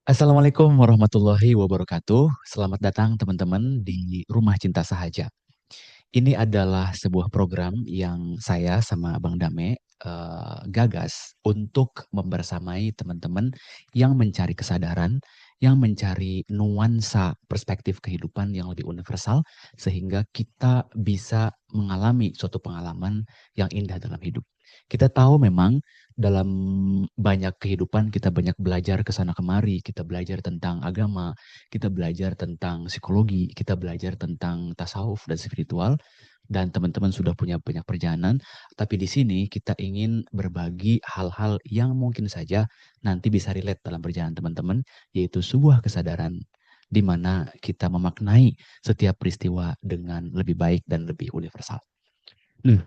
Assalamualaikum warahmatullahi wabarakatuh. Selamat datang teman-teman di Rumah Cinta Sahaja. Ini adalah sebuah program yang saya sama Bang Dame gagas untuk membersamai teman-teman yang mencari kesadaran, yang mencari nuansa perspektif kehidupan yang lebih universal, sehingga kita bisa mengalami suatu pengalaman yang indah dalam hidup. Kita tahu memang dalam banyak kehidupan kita banyak belajar ke sana kemari, kita belajar tentang agama, kita belajar tentang psikologi, kita belajar tentang tasawuf dan spiritual, dan teman-teman sudah punya banyak perjalanan, tapi di sini kita ingin berbagi hal-hal yang mungkin saja nanti bisa relate dalam perjalanan teman-teman, yaitu sebuah kesadaran di mana kita memaknai setiap peristiwa dengan lebih baik dan lebih universal. Nah,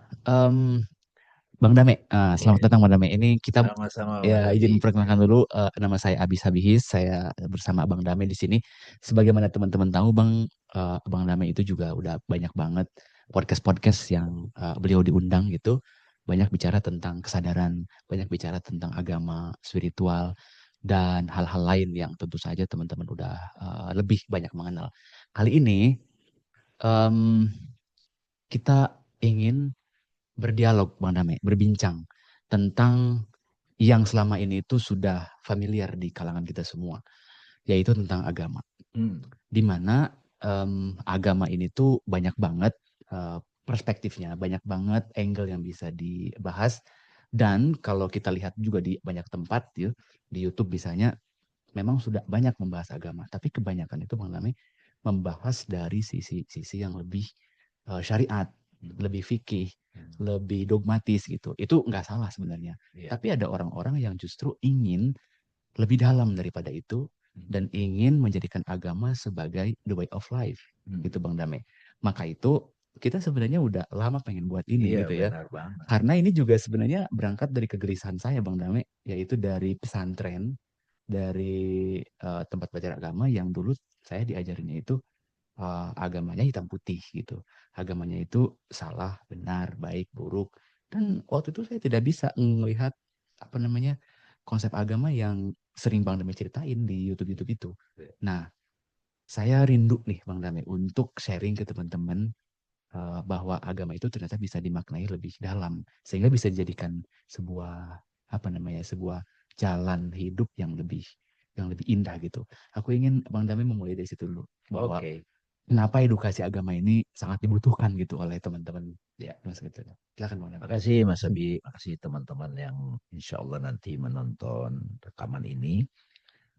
Bang Dame, Ya, selamat datang Bang Dame. Ini kita sama-sama Mas ya izin Abi. memperkenalkan dulu, nama saya Abi Sabihis, saya bersama Bang Dame di sini. Sebagaimana teman-teman tahu Bang Dame itu juga udah banyak banget podcast-podcast yang beliau diundang gitu. Banyak bicara tentang kesadaran, banyak bicara tentang agama, spiritual, dan hal-hal lain yang tentu saja teman-teman udah lebih banyak mengenal. Kali ini em, kita ingin berdialog Bang Dame, berbincang tentang yang selama ini itu sudah familiar di kalangan kita semua, yaitu tentang agama. Hmm. Di mana agama ini tuh banyak banget perspektifnya, banyak banget angle yang bisa dibahas. Dan kalau kita lihat juga di banyak tempat ya, di YouTube misalnya, memang sudah banyak membahas agama. Tapi kebanyakan itu Bang Dame membahas dari sisi yang lebih syariat, lebih fikih, lebih dogmatis gitu. Itu nggak salah sebenarnya. Ya. Tapi ada orang-orang yang justru ingin lebih dalam daripada itu dan ingin menjadikan agama sebagai the way of life gitu Bang Dame. Maka itu kita sebenarnya udah lama pengen buat ini Iya, gitu ya. benar banget. Karena ini juga sebenarnya berangkat dari kegelisahan saya Bang Dame, yaitu dari pesantren, dari tempat belajar agama yang dulu saya diajarinnya itu agamanya hitam putih gitu. Agamanya itu salah, benar, baik, buruk. Dan waktu itu saya tidak bisa melihat apa namanya konsep agama yang sering Bang Dame ceritain di YouTube-YouTube itu. Nah, saya rindu nih Bang Dame untuk sharing ke teman-teman bahwa agama itu ternyata bisa dimaknai lebih dalam sehingga bisa dijadikan sebuah apa namanya sebuah jalan hidup yang lebih indah gitu. Aku ingin Bang Dame memulai dari situ dulu bahwa Oke. kenapa edukasi agama ini sangat dibutuhkan gitu oleh teman-teman ya mas gitu. Silakan Bang Dame. Makasih Mas Abi, makasih teman-teman yang insya Allah nanti menonton rekaman ini.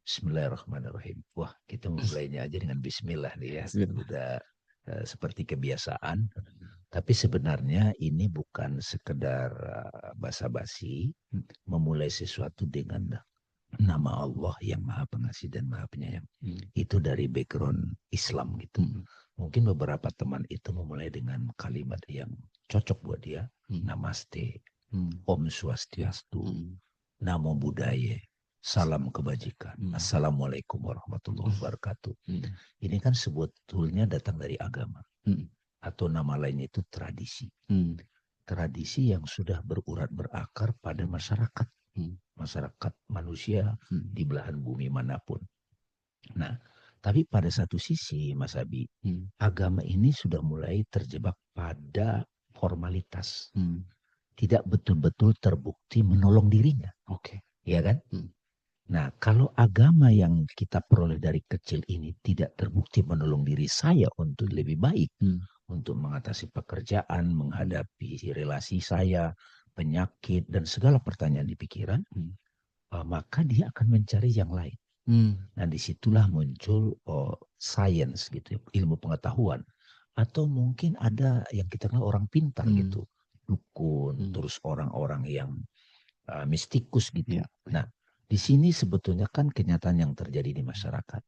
Bismillahirrahmanirrahim. Wah, kita mulainya aja dengan Bismillah nih ya. Bismillah. Udah seperti kebiasaan. Tapi sebenarnya ini bukan sekedar basa-basi, memulai sesuatu dengan nama Allah yang Maha Pengasih dan Maha Penyayang. Itu dari background Islam gitu. Mungkin beberapa teman itu memulai dengan kalimat yang cocok buat dia. Namaste, Om Swastiastu, Namo Buddhaya, Salam Kebajikan, Assalamualaikum warahmatullahi wabarakatuh. Ini kan sebetulnya datang dari agama. Atau nama lainnya itu tradisi. Tradisi yang sudah berurat berakar pada masyarakat. Masyarakat manusia di belahan bumi manapun. Nah, tapi pada satu sisi, Mas Abi, agama ini sudah mulai terjebak pada formalitas. Tidak betul-betul terbukti menolong dirinya. Oke. Ya kan? Nah, kalau agama yang kita peroleh dari kecil ini tidak terbukti menolong diri saya untuk lebih baik, untuk mengatasi pekerjaan, menghadapi relasi saya, penyakit, dan segala pertanyaan di pikiran, maka dia akan mencari yang lain. Nah, disitulah muncul science gitu, ilmu pengetahuan. Atau mungkin ada yang kita kenal orang pintar gitu, dukun, terus orang-orang yang mistikus gitu. Nah, di sini sebetulnya kan kenyataan yang terjadi di masyarakat.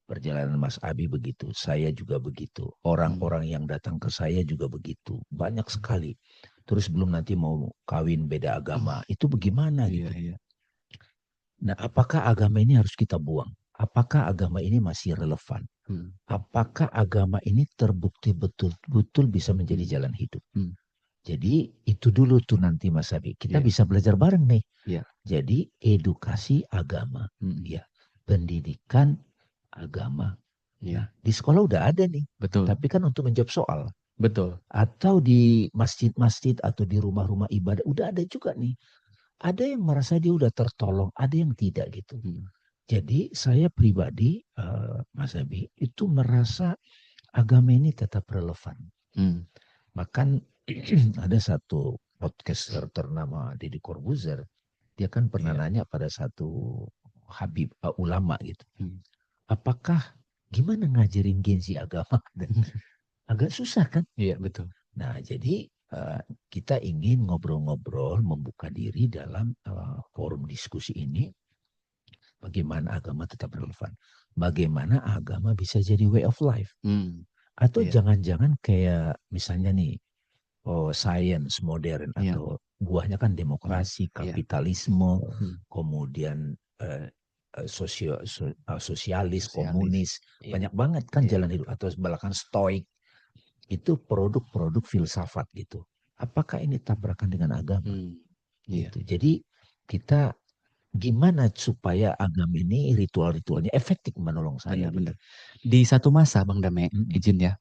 Perjalanan Mas Abi begitu, saya juga begitu. Orang-orang yang datang ke saya juga begitu. Banyak sekali. Terus belum nanti mau kawin beda agama, itu bagaimana gitu. Nah, apakah agama ini harus kita buang? Apakah agama ini masih relevan? Apakah agama ini terbukti betul-betul bisa menjadi jalan hidup? Jadi itu dulu tuh nanti Mas Abi. Kita bisa belajar bareng nih. Jadi edukasi agama. Ya. pendidikan agama. Iya. Nah, di sekolah udah ada nih. Betul. Tapi kan untuk menjawab soal. Betul. Atau di masjid-masjid atau di rumah-rumah ibadah udah ada juga nih. Ada yang merasa dia udah tertolong, ada yang tidak gitu. Jadi saya pribadi, Mas Abi, itu merasa agama ini tetap relevan. Bahkan ada satu podcaster ternama Deddy Corbuzier, dia kan pernah nanya pada satu habib ulama gitu. Apakah gimana ngajarin gengsi agama? Agak susah kan? Iya, betul. Nah, jadi kita ingin ngobrol-ngobrol, membuka diri dalam forum diskusi ini. Bagaimana agama tetap relevan. Bagaimana agama bisa jadi way of life. Atau jangan-jangan kayak misalnya nih, science modern atau buahnya kan demokrasi, kapitalisme, kemudian sosialis, komunis, banyak banget kan jalan hidup, atau bahkan stoik, itu produk-produk filsafat gitu. Apakah ini tabrakan dengan agama? Gitu. Jadi kita gimana supaya agama ini ritual-ritualnya efektif menolong saya? Benar-benar. Di satu masa, Bang Dame, izin ya.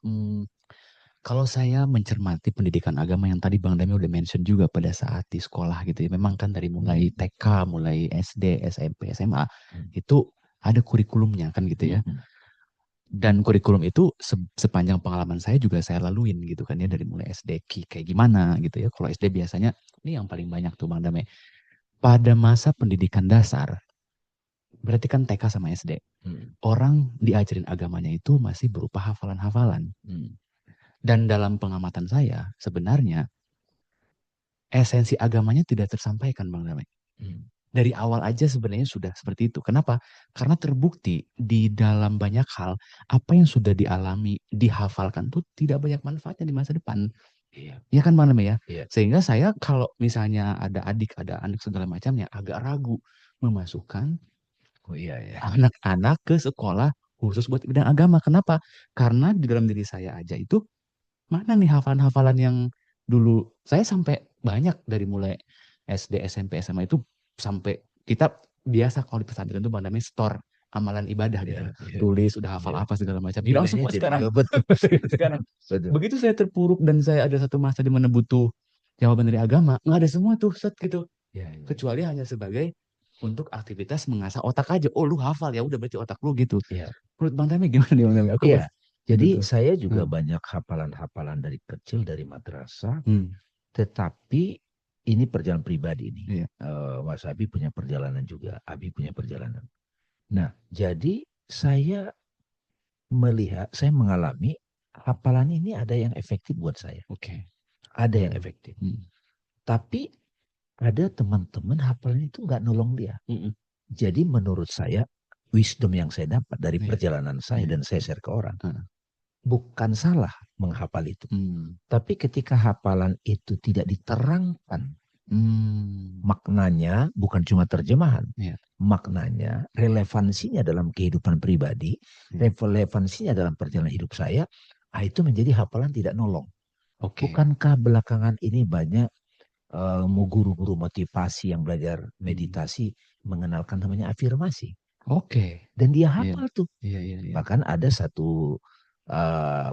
Kalau saya mencermati pendidikan agama yang tadi Bang Dame udah mention juga pada saat di sekolah gitu ya. Memang kan dari mulai TK, mulai SD, SMP, SMA, itu ada kurikulumnya kan gitu ya. Dan kurikulum itu sepanjang pengalaman saya juga saya laluin gitu kan ya. Dari mulai SD kayak gimana gitu ya. Kalau SD biasanya, ini yang paling banyak tuh Bang Dame. Pada masa pendidikan dasar, berarti kan TK sama SD. Orang diajarin agamanya itu masih berupa hafalan-hafalan. Dan dalam pengamatan saya, sebenarnya esensi agamanya tidak tersampaikan, Bang Damai. Dari awal aja sebenarnya sudah seperti itu. Kenapa? Karena terbukti di dalam banyak hal, apa yang sudah dialami, dihafalkan tuh tidak banyak manfaatnya di masa depan. Iya kan Bang Damai ya? Sehingga saya kalau misalnya ada adik, ada anak segala macamnya, agak ragu memasukkan anak-anak ke sekolah khusus buat bidang agama. Kenapa? Karena di dalam diri saya aja itu, mana nih hafalan-hafalan yang dulu saya sampai banyak dari mulai SD, SMP, SMA itu sampai kita biasa kalau di pesantren itu namanya store amalan ibadah gitu. Tulis udah hafal apa segala macam. Hilang semua sekarang. Sekarang. Begitu saya terpuruk dan saya ada satu masa di mana butuh jawaban dari agama, nggak ada semua tuh set gitu. Kecuali hanya sebagai untuk aktivitas mengasah otak aja. Oh lu hafal ya udah berarti otak lu gitu. Menurut Bang Tami gimana nih Bang Tami? Aku jadi saya juga banyak hafalan-hafalan dari kecil dari madrasah, tetapi ini perjalanan pribadi ini. Mas Abi punya perjalanan juga, Abi punya perjalanan. Nah, jadi saya melihat, saya mengalami hafalan ini ada yang efektif buat saya. Ada yang efektif. Tapi ada teman-teman hafalan itu nggak nolong dia. Jadi menurut saya, wisdom yang saya dapat dari perjalanan saya dan saya share ke orang, bukan salah menghafal itu. Tapi ketika hafalan itu tidak diterangkan, maknanya bukan cuma terjemahan. Maknanya, relevansinya dalam kehidupan pribadi, relevansinya dalam perjalanan hidup saya, itu menjadi hafalan tidak nolong. Bukankah belakangan ini banyak guru-guru motivasi yang belajar meditasi mengenalkan namanya afirmasi? Dan dia hafal tuh. Bahkan ada satu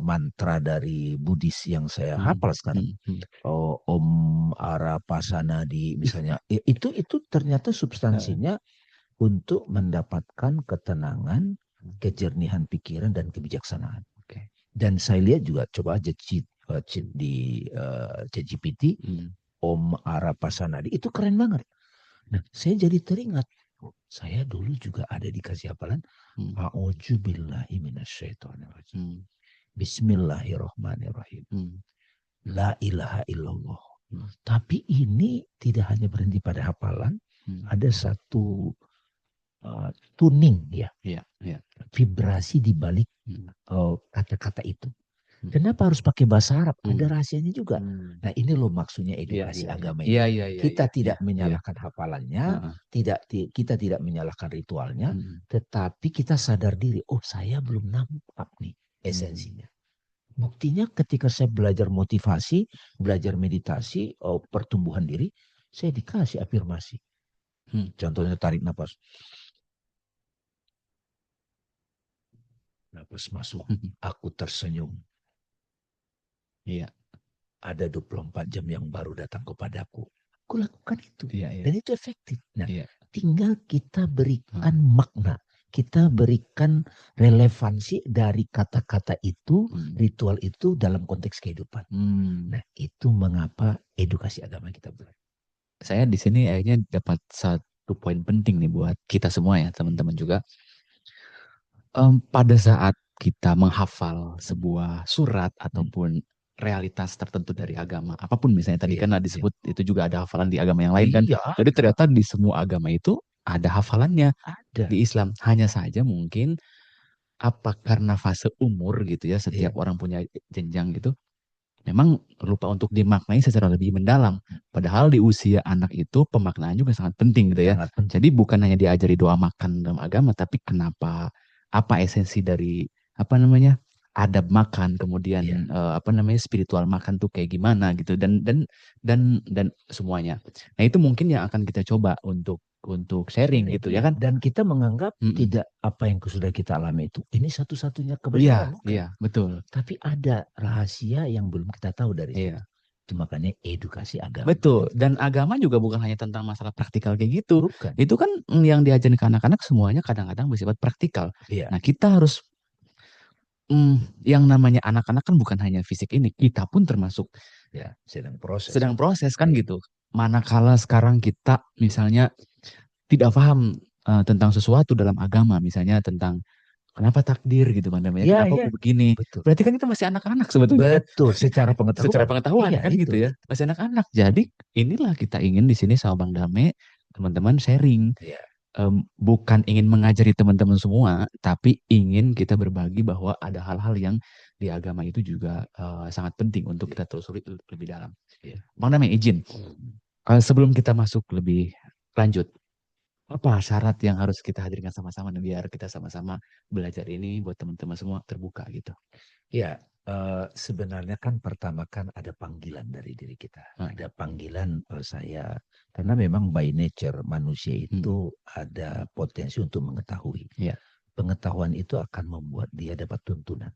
mantra dari Buddhis yang saya hafal sekarang. Om Arapasanadi misalnya. Itu ternyata substansinya untuk mendapatkan ketenangan, kejernihan pikiran dan kebijaksanaan. Dan saya lihat juga, coba aja cheat di ChatGPT, Om Arapasanadi, itu keren banget. Nah, saya jadi teringat, saya dulu juga ada dikasih hafalan, A'udzubillahi minasyaitonirrajim. Bismillahirrahmanirrahim. La ilaha illallah. Tapi ini tidak hanya berhenti pada hafalan, ada satu tuning ya, vibrasi di balik kata-kata itu. Kenapa harus pakai bahasa Arab? Ada rahasianya juga. Nah, ini loh maksudnya edukasi agama ini. Kita tidak menyalahkan hafalannya, kita tidak menyalahkan ritualnya, tetapi kita sadar diri, oh saya belum nampak nih esensinya. Buktinya ketika saya belajar motivasi, belajar meditasi, pertumbuhan diri, saya dikasih afirmasi. Contohnya tarik nafas. Pas masuk, aku tersenyum. Iya. Ada 24 jam yang baru datang kepadaku. Aku lakukan itu. Iya, iya. Dan itu efektif. Nah, Iya. tinggal kita berikan makna. Kita berikan relevansi dari kata-kata itu, ritual itu dalam konteks kehidupan. Nah, itu mengapa edukasi agama kita belajar. Saya di sini akhirnya dapat satu poin penting nih buat kita semua ya, teman-teman juga. Pada saat kita menghafal sebuah surat ataupun realitas tertentu dari agama, apapun misalnya tadi kan disebut itu juga ada hafalan di agama yang lain kan. Jadi ternyata di semua agama itu ada hafalannya di Islam. Hanya saja mungkin apa karena fase umur gitu ya, setiap orang punya jenjang gitu, memang lupa untuk dimaknai secara lebih mendalam. Padahal di usia anak itu pemaknaan juga sangat penting gitu ya. Jadi bukan hanya diajari doa makan dalam agama, tapi kenapa, apa esensi dari apa namanya adab makan, kemudian apa namanya spiritual makan tuh kayak gimana gitu dan semuanya. Nah itu mungkin yang akan kita coba untuk sharing gitu ya kan. Dan kita menganggap tidak apa yang sudah kita alami itu ini satu-satunya kebenaran. Iya, betul. Tapi ada rahasia yang belum kita tahu dari situ. Itu makanya edukasi agama. Betul. Dan agama juga bukan hanya tentang masalah praktikal kayak gitu. Bukan. Itu kan yang diajarin ke anak-anak semuanya kadang-kadang bersifat praktikal. Nah kita harus yang namanya anak-anak kan bukan hanya fisik ini, kita pun termasuk sedang proses kan gitu. Manakala sekarang kita misalnya tidak paham tentang sesuatu dalam agama, misalnya tentang kenapa takdir gitu Bang Damai, kenapa begini. Betul. Berarti kan kita masih anak-anak sebetulnya. Betul, secara pengetahuan. Secara pengetahuan kan gitu ya. Masih anak-anak. Jadi inilah kita ingin di sini sama Bang Dame, teman-teman sharing. Bukan ingin mengajari teman-teman semua, tapi ingin kita berbagi bahwa ada hal-hal yang di agama itu juga sangat penting untuk kita telusuri lebih dalam. Bang Dame izin, sebelum kita masuk lebih lanjut, apa syarat yang harus kita hadirkan sama-sama biar kita sama-sama belajar ini buat teman-teman semua terbuka gitu? Ya, sebenarnya kan pertama kan ada panggilan dari diri kita. Ada panggilan saya, karena memang by nature manusia itu ada potensi untuk mengetahui. Pengetahuan itu akan membuat dia dapat tuntunan.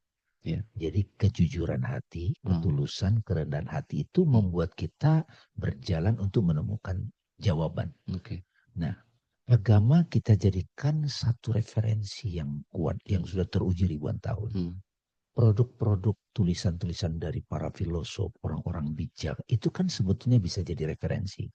Jadi kejujuran hati, ketulusan, kerendahan hati itu membuat kita berjalan untuk menemukan jawaban. Nah, agama kita jadikan satu referensi yang kuat, yang sudah teruji ribuan tahun. Produk-produk tulisan-tulisan dari para filosof, orang-orang bijak, itu kan sebetulnya bisa jadi referensi.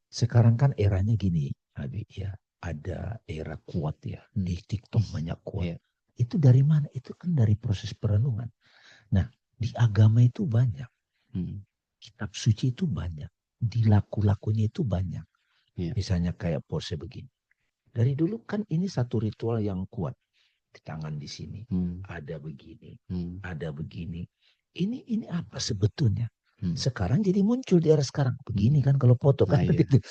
Sekarang kan eranya gini, Abi, ya, ada era kuat ya, di TikTok banyak kuat. Itu dari mana? Itu kan dari proses perenungan. Nah, di agama itu banyak. Kitab suci itu banyak. Di laku-lakunya itu banyak. Misalnya kayak pose begini. Dari dulu kan ini satu ritual yang kuat. Di tangan di sini ada begini, ada begini. Ini apa sebetulnya? Sekarang jadi muncul di era sekarang begini kan kalau foto kan begitu.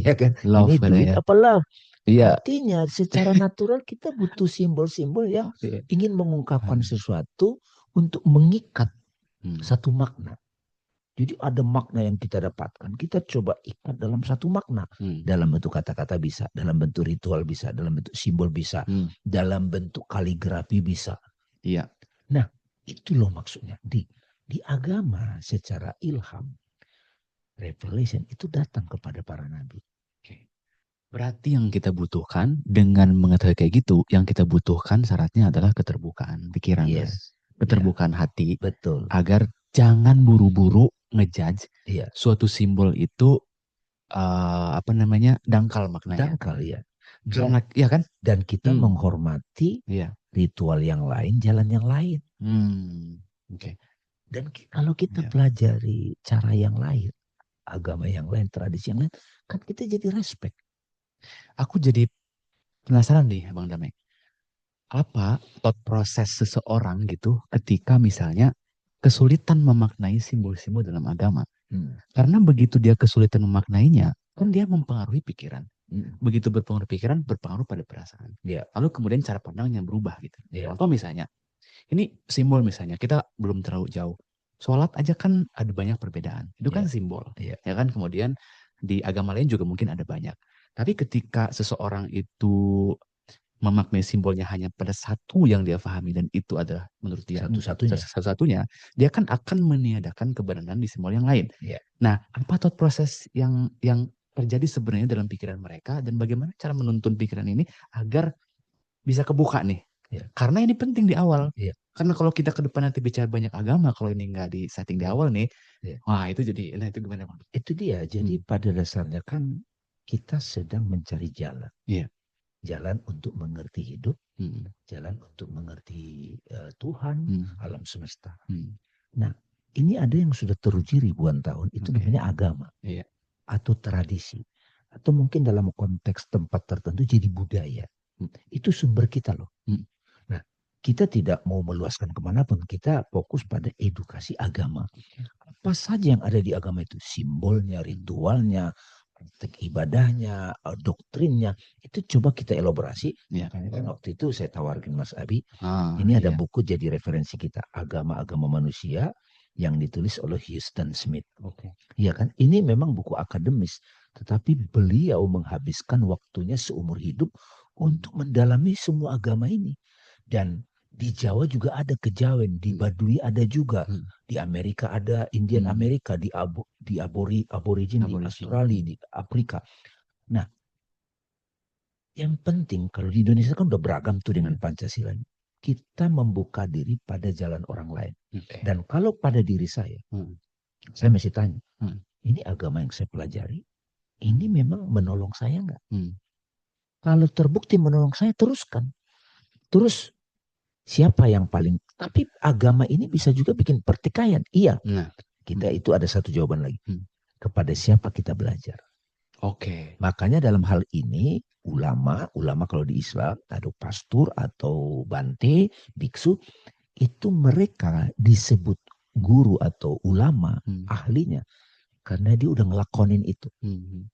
Ya kan? Love, ini duit apa love? Artinya secara natural kita butuh simbol-simbol yang ingin mengungkapkan sesuatu untuk mengikat satu makna. Jadi ada makna yang kita dapatkan. Kita coba ikat dalam satu makna. Dalam bentuk kata-kata bisa. Dalam bentuk ritual bisa. Dalam bentuk simbol bisa. Dalam bentuk kaligrafi bisa. Nah itu loh maksudnya. Di agama secara ilham. Revelation itu datang kepada para nabi. Berarti yang kita butuhkan dengan mengetahui kayak gitu. Yang kita butuhkan syaratnya adalah keterbukaan pikiran. Keterbukaan hati. Betul. Agar jangan buru-buru ngejudge suatu simbol itu apa namanya dangkal maknanya. Dangkal ya. Karena ya kan. Dan kita menghormati ritual yang lain, jalan yang lain. Dan kalau kita pelajari cara yang lain, agama yang lain, tradisi yang lain, kan kita jadi respect. Aku jadi penasaran nih, Bang Damai. Apa thought proses seseorang gitu ketika misalnya kesulitan memaknai simbol-simbol dalam agama. Karena begitu dia kesulitan memaknainya, kan dia mempengaruhi pikiran. Begitu berpengaruh pikiran, berpengaruh pada perasaan. Lalu kemudian cara pandangnya berubah gitu. Contoh misalnya, ini simbol misalnya, kita belum terlalu jauh. Sholat aja kan ada banyak perbedaan. Itu kan simbol. Ya kan, kemudian di agama lain juga mungkin ada banyak. Tapi ketika seseorang itu memaknai simbolnya hanya pada satu yang dia pahami dan itu adalah menurut dia Satu-satunya. satu-satunya, dia kan akan meniadakan kebenaran di simbol yang lain. Ya. Nah, apa thought proses yang terjadi sebenarnya dalam pikiran mereka dan bagaimana cara menuntun pikiran ini agar bisa kebuka nih? Ya. Karena ini penting di awal. Ya. Karena kalau kita ke depan nanti bicara banyak agama, kalau ini nggak di setting di awal nih, wah itu jadi, nah itu gimana Bang? Itu dia. Jadi pada dasarnya kan kita sedang mencari jalan. Iya. Jalan untuk mengerti hidup, jalan untuk mengerti Tuhan, alam semesta. Nah, ini ada yang sudah teruji ribuan tahun, itu namanya agama. Iya. Atau tradisi. Atau mungkin dalam konteks tempat tertentu jadi budaya. Itu sumber kita loh. Nah, kita tidak mau meluaskan kemanapun, kita fokus pada edukasi agama. Apa saja yang ada di agama itu, simbolnya, ritualnya, praktek ibadahnya, doktrinnya, itu coba kita elaborasi. Makanya kan waktu itu saya tawarkan Mas Abi, ini ada buku jadi referensi kita, Agama-Agama Manusia, yang ditulis oleh Huston Smith. Iya kan, ini memang buku akademis, tetapi beliau menghabiskan waktunya seumur hidup untuk mendalami semua agama ini. Dan di Jawa juga ada kejawen, di Baduy ada juga, di Amerika ada Indian Amerika, di Aborigin, di Australia, di Afrika. Nah, yang penting kalau di Indonesia kan udah beragam tuh dengan Pancasila. Kita membuka diri pada jalan orang lain. Dan kalau pada diri saya masih tanya, ini agama yang saya pelajari, ini memang menolong saya enggak? Kalau terbukti menolong saya, teruskan. Terus siapa yang paling, tapi agama ini bisa juga bikin pertikaian. Iya, kita itu ada satu jawaban lagi. Kepada siapa kita belajar? Makanya dalam hal ini ulama kalau di Islam ada pastor atau bante, biksu, itu mereka disebut guru atau ulama, ahlinya. Karena dia udah ngelakonin itu.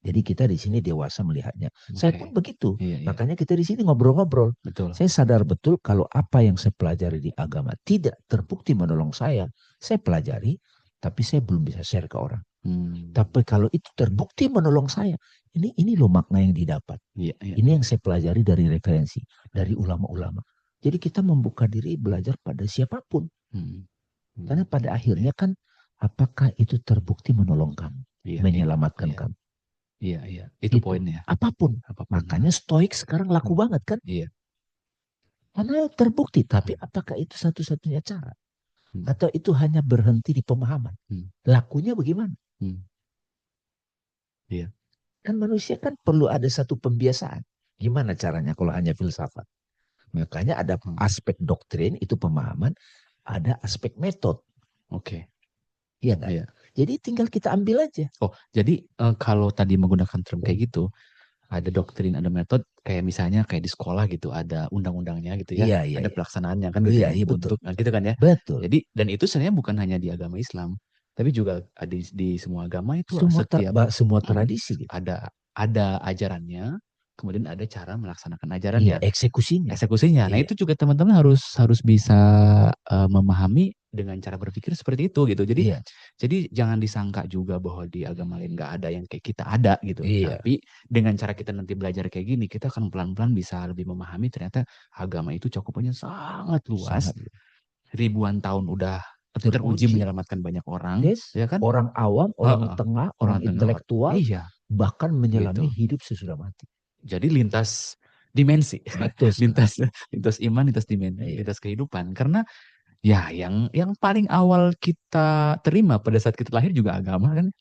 Jadi kita di sini dewasa melihatnya. Saya pun begitu. Makanya kita di sini ngobrol-ngobrol. Saya sadar betul kalau apa yang saya pelajari di agama tidak terbukti menolong saya pelajari, tapi saya belum bisa share ke orang. Tapi kalau itu terbukti menolong saya, ini loh makna yang didapat. Ini yang saya pelajari dari referensi, dari ulama-ulama. Jadi kita membuka diri belajar pada siapapun. Karena pada akhirnya kan, apakah itu terbukti menolong kamu, menyelamatkan kamu? Iya, itu poinnya. Apapun. Makanya stoik sekarang laku banget kan? Karena terbukti, tapi apakah itu satu-satunya cara? Atau itu hanya berhenti di pemahaman? Lakunya bagaimana? Kan manusia kan perlu ada satu pembiasaan. Gimana caranya kalau hanya filsafat? Makanya ada aspek doktrin, itu pemahaman, ada aspek metode. Iya kan? Jadi tinggal kita ambil aja. Jadi kalau tadi menggunakan term kayak gitu, ada doktrin, ada metode, kayak misalnya kayak di sekolah gitu, ada undang-undangnya gitu ya, ada pelaksanaannya kan gitu ya, betul. Nah, gitu kan ya. Betul. Jadi dan itu sebenarnya bukan hanya di agama Islam, tapi juga di semua agama itu semua tradisi gitu. Ada ajarannya, kemudian ada cara melaksanakan ajarannya. Eksekusinya. Nah, itu juga teman-teman harus bisa memahami dengan cara berpikir seperti itu gitu. Jadi jangan disangka juga bahwa di agama lain nggak ada yang kayak kita ada gitu. Tapi dengan cara kita nanti belajar kayak gini, kita akan pelan-pelan bisa lebih memahami ternyata agama itu cakupannya sangat luas. Ribuan tahun udah teruji menyelamatkan banyak orang, ya kan? Orang awam, orang tengah, orang intelektual, bahkan menyelami hidup sesudah mati. Jadi lintas dimensi, lintas iman, lintas dimensi, lintas kehidupan. Karena ya yang paling awal kita terima pada saat kita lahir juga agama kan.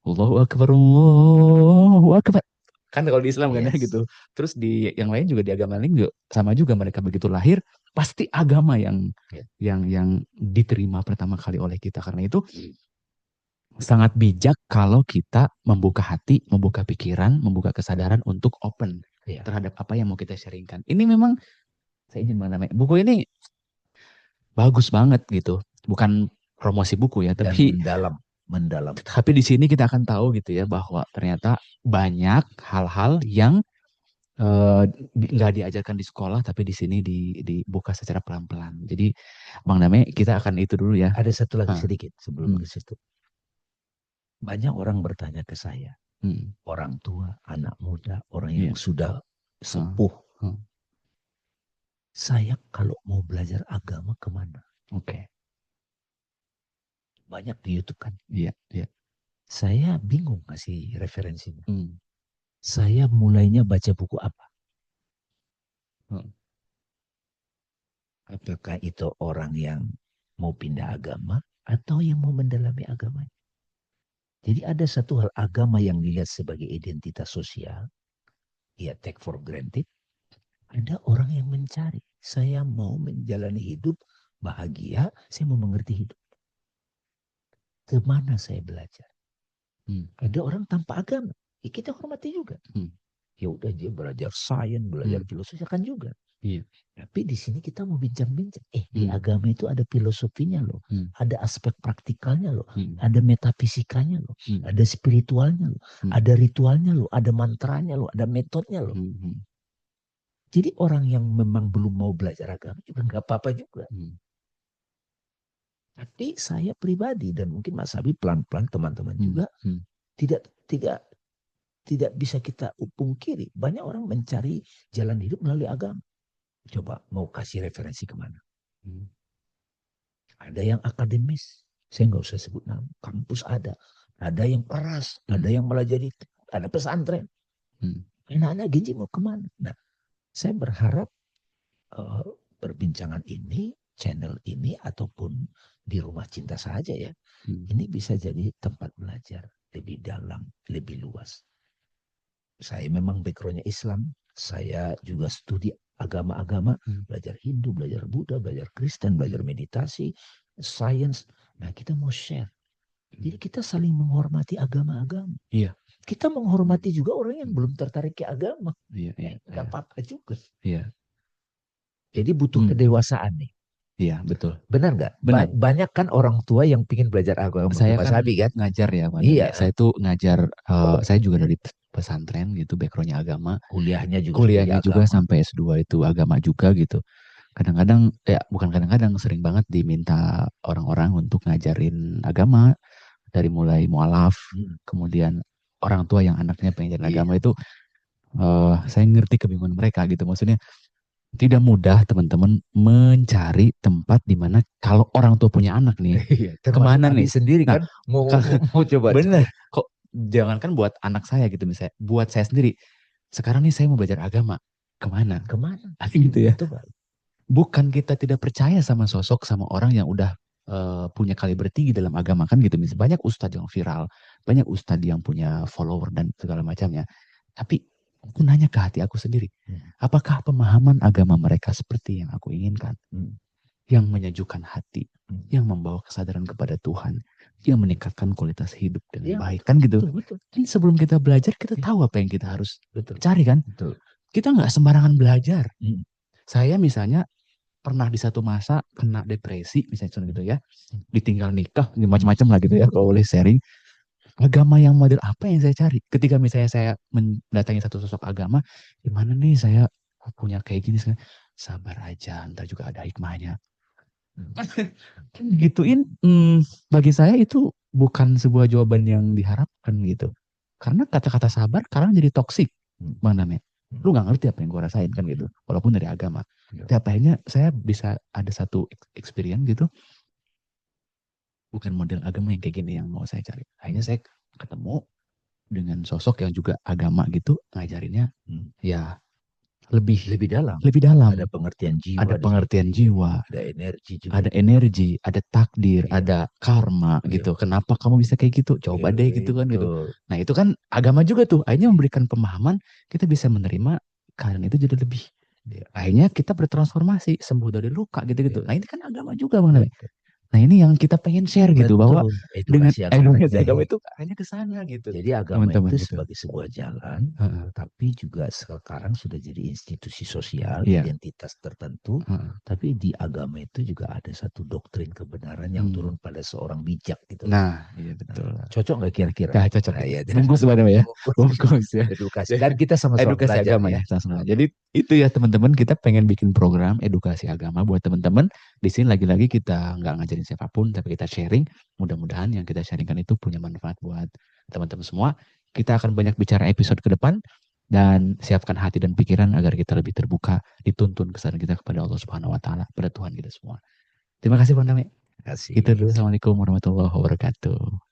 Allahu Akbar, Allahu Akbar. Kan kalau di Islam kan ya gitu. Terus di yang lain juga, di agama lain juga sama juga, mereka begitu lahir pasti agama yang diterima pertama kali oleh kita. Karena itu sangat bijak kalau kita membuka hati, membuka pikiran, membuka kesadaran untuk open terhadap apa yang mau kita sharingkan. Ini memang saya izin namanya buku ini bagus banget gitu. Bukan promosi buku ya, tapi mendalam. Tapi di sini kita akan tahu gitu ya bahwa ternyata banyak hal-hal yang nggak diajarkan di sekolah, tapi di sini dibuka secara pelan-pelan. Jadi Bang Dame, kita akan itu dulu ya. Ada satu lagi sedikit sebelum ke situ. Banyak orang bertanya ke saya, orang tua, anak muda, orang yang sudah sepuh, Saya kalau mau belajar agama kemana? Oke. Banyak di YouTube kan. Iya, iya. Saya bingung ngasih referensinya. Hmm. Saya mulainya baca buku apa? Hmm. Apakah itu orang yang mau pindah agama atau yang mau mendalami agamanya? Jadi ada satu hal agama yang dilihat sebagai identitas sosial, ya take for granted. Ada orang yang mencari, saya mau menjalani hidup bahagia, saya mau mengerti hidup. Kemana saya belajar? Ada orang tanpa agama, ya kita hormati juga. Ya udah dia belajar sains, belajar filosofi kan juga. Iya. Tapi di sini kita mau bincang-bincang. Di agama itu ada filosofinya loh, ada aspek praktikalnya loh, ada metafisikanya loh, ada spiritualnya loh, ada ritualnya loh, ada mantranya loh, ada metodenya loh. Jadi orang yang memang belum mau belajar agama juga nggak apa-apa juga. Tapi saya pribadi dan mungkin Mas Habib pelan-pelan teman-teman juga tidak bisa kita pungkiri. Banyak orang mencari jalan hidup melalui agama. Coba mau kasih referensi kemana? Ada yang akademis, saya nggak usah sebut nama. Kampus ada. Ada yang keras, ada yang malah jadi, ada pesantren. Anak-anak Genji mau kemana? Nah, saya berharap perbincangan ini, channel ini, ataupun di Rumah Cinta saja ya, ini bisa jadi tempat belajar lebih dalam, lebih luas. Saya memang backgroundnya Islam, saya juga studi agama-agama, belajar Hindu, belajar Buddha, belajar Kristen, belajar meditasi, sains. Nah kita mau share. Jadi kita saling menghormati agama-agama. Iya. Kita menghormati juga orang yang belum tertarik ke agama. Iya, iya. Gak apa-apa juga. Iya. Jadi butuh kedewasaan nih. Iya, betul. Benar nggak? Banyak kan orang tua yang pingin belajar agama. Saya Mas kan Abi kan ngajar ya, Mas. Iya. Saya tuh ngajar, saya juga dari pesantren gitu, backgroundnya agama. Kuliahnya juga sampai S2 itu agama juga gitu. Kadang-kadang, ya bukan kadang-kadang, sering banget diminta orang-orang untuk ngajarin agama. Dari mulai mualaf, kemudian orang tua yang anaknya pengen jadi agama itu, saya ngerti kebingungan mereka gitu. Maksudnya tidak mudah teman-teman mencari tempat di mana kalau orang tua punya anak nih, kemana nih sendiri kan mau coba. Bener, kok jangankan buat anak saya gitu misalnya, buat saya sendiri. Sekarang nih saya mau belajar agama, kemana? Gitu ya. Bukan kita tidak percaya sama sosok, sama orang yang udah punya kaliber tinggi dalam agama kan gitu. Misalnya banyak ustadz yang viral, banyak ustadz yang punya follower dan segala macamnya. Tapi aku nanya ke hati aku sendiri, apakah pemahaman agama mereka seperti yang aku inginkan? Yang menyejukkan hati, yang membawa kesadaran kepada Tuhan, yang meningkatkan kualitas hidup dengan baik kan gitu. Jadi sebelum kita belajar kita tahu apa yang kita harus cari kan. Kita nggak sembarangan belajar. Saya misalnya pernah di satu masa kena depresi misalnya gitu ya, ditinggal nikah, macam-macam lah gitu ya. Kalau boleh sharing, agama yang model apa yang saya cari? Ketika misalnya saya mendatangi satu sosok agama, gimana nih saya punya kayak gini, sabar aja, ntar juga ada hikmahnya. Gituin, bagi saya itu bukan sebuah jawaban yang diharapkan gitu. Karena kata-kata sabar sekarang jadi toksik, Bang Dame. Lu gak ngerti apa yang gue rasain kan gitu, walaupun dari agama. Tapi akhirnya saya bisa ada satu experience gitu, bukan model agama yang kayak gini yang mau saya cari. Akhirnya saya ketemu dengan sosok yang juga agama gitu, ngajarinnya ya lebih dalam. Ada pengertian jiwa. Ada energi juga. Ada energi, ada takdir, ada karma gitu. Kenapa kamu bisa kayak gitu? Coba deh gitu kan gitu. Nah itu kan agama juga tuh. Akhirnya memberikan pemahaman, kita bisa menerima keadaan itu jadi lebih. Akhirnya kita bertransformasi, sembuh dari luka gitu-gitu. Nah ini kan agama juga Bang Nabi. Nah ini yang kita pengen share gitu, bahwa dengan edukasi agama itu hanya ke sana gitu. Jadi agama itu sebagai sebuah jalan, tapi juga sekarang sudah jadi institusi sosial, identitas tertentu. Tapi di agama itu juga ada satu doktrin kebenaran yang turun pada seorang bijak gitu. Nah, iya betul. Cocok nggak kira-kira? Nah, cocok. Bungkus sebenarnya ya. Bungkus ya. Edukasi. Dan kita sama-sama edukasi belajar agama ya. Jadi itu ya teman-teman, kita pengen bikin program edukasi agama buat teman-teman. Di sini lagi-lagi kita nggak ngajarin siapapun, tapi kita sharing. Mudah-mudahan yang kita sharingkan itu punya manfaat buat teman-teman semua. Kita akan banyak bicara episode ke depan. dan siapkan hati dan pikiran agar kita lebih terbuka, dituntun kesadaran kita kepada Allah Subhanahu wa taala, pada Tuhan kita semua. Terima kasih Bang Dame. Terima kasih. Itu dulu. Assalamualaikum warahmatullahi wabarakatuh.